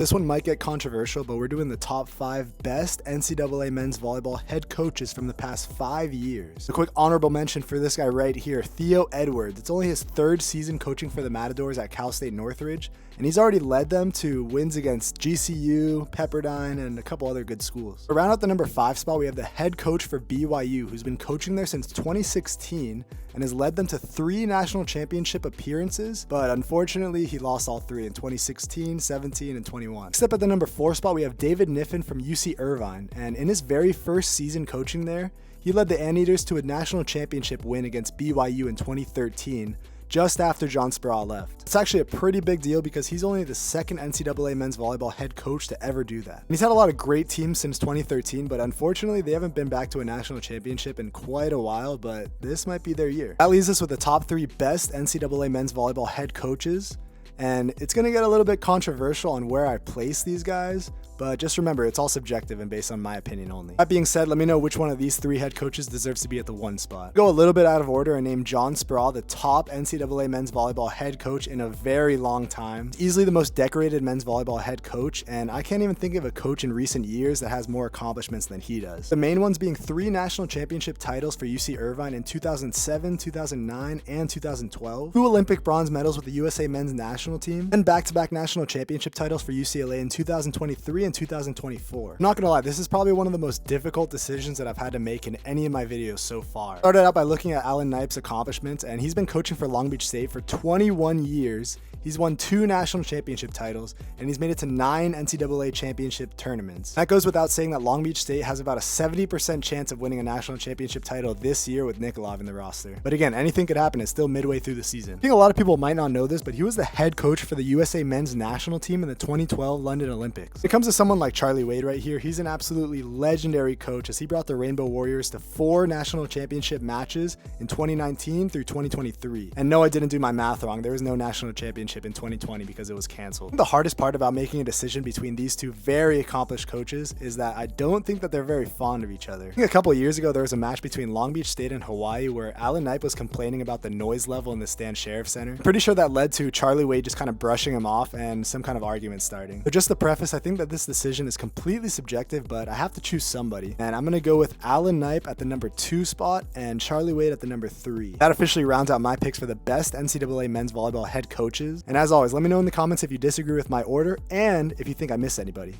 This one might get controversial, but we're doing the top 5 best NCAA men's volleyball head coaches from the past 5 years. A quick honorable mention for this guy right here, Theo Edwards. It's only his 3rd season coaching for the Matadors at Cal State Northridge, and he's already led them to wins against GCU, Pepperdine, and a couple other good schools. To round out the number 5 spot, we have the head coach for BYU, who's been coaching there since 2016 and has led them to 3 national championship appearances, but unfortunately he lost all 3 in 2016, 17, and 21. Next up at the number 4 spot, we have David Niffen from UC Irvine, and in his very first season coaching there, he led the Anteaters to a national championship win against BYU in 2013, just after John Sproul left. It's actually a pretty big deal because he's only the 2nd NCAA men's volleyball head coach to ever do that. And he's had a lot of great teams since 2013, but unfortunately they haven't been back to a national championship in quite a while, but this might be their year. That leaves us with the top 3 best NCAA men's volleyball head coaches. And it's going to get a little bit controversial on where I place these guys, but just remember, it's all subjective and based on my opinion only. That being said, let me know which one of these 3 head coaches deserves to be at the 1 spot. Go a little bit out of order and name John Sproul the top NCAA men's volleyball head coach in a very long time. He's easily the most decorated men's volleyball head coach, and I can't even think of a coach in recent years that has more accomplishments than he does. The main ones being 3 national championship titles for UC Irvine in 2007, 2009, and 2012, 2 Olympic bronze medals with the USA men's national team, and back-to-back national championship titles for UCLA in 2023 and 2024. I'm not gonna lie, this is probably one of the most difficult decisions that I've had to make in any of my videos so far. Started out by looking at Alan Knipe's accomplishments, and he's been coaching for Long Beach State for 21 years. He's won 2 national championship titles, and he's made it to 9 NCAA championship tournaments. That goes without saying that Long Beach State has about a 70% chance of winning a national championship title this year with Nikolov in the roster. But again, anything could happen. It's still midway through the season. I think a lot of people might not know this, but he was the head coach for the USA men's national team in the 2012 London Olympics. When it comes to someone like Charlie Wade right here, he's an absolutely legendary coach as he brought the Rainbow Warriors to 4 national championship matches in 2019 through 2023. And no, I didn't do my math wrong. There was no national championship in 2020 because it was canceled. The hardest part about making a decision between these 2 very accomplished coaches is that I don't think that they're very fond of each other. I think a couple of years ago there was a match between Long Beach State and Hawaii where Alan Knipe was complaining about the noise level in the Stan Sheriff Center. I'm pretty sure that led to Charlie Wade just kind of brushing him off and some kind of argument starting. So just to preface, I think that this decision is completely subjective, but I have to choose somebody, and I'm gonna go with Alan Knipe at the number 2 spot and Charlie Wade at the number 3. That officially rounds out my picks for the best NCAA men's volleyball head coaches. And as always, let me know in the comments if you disagree with my order and if you think I missed anybody.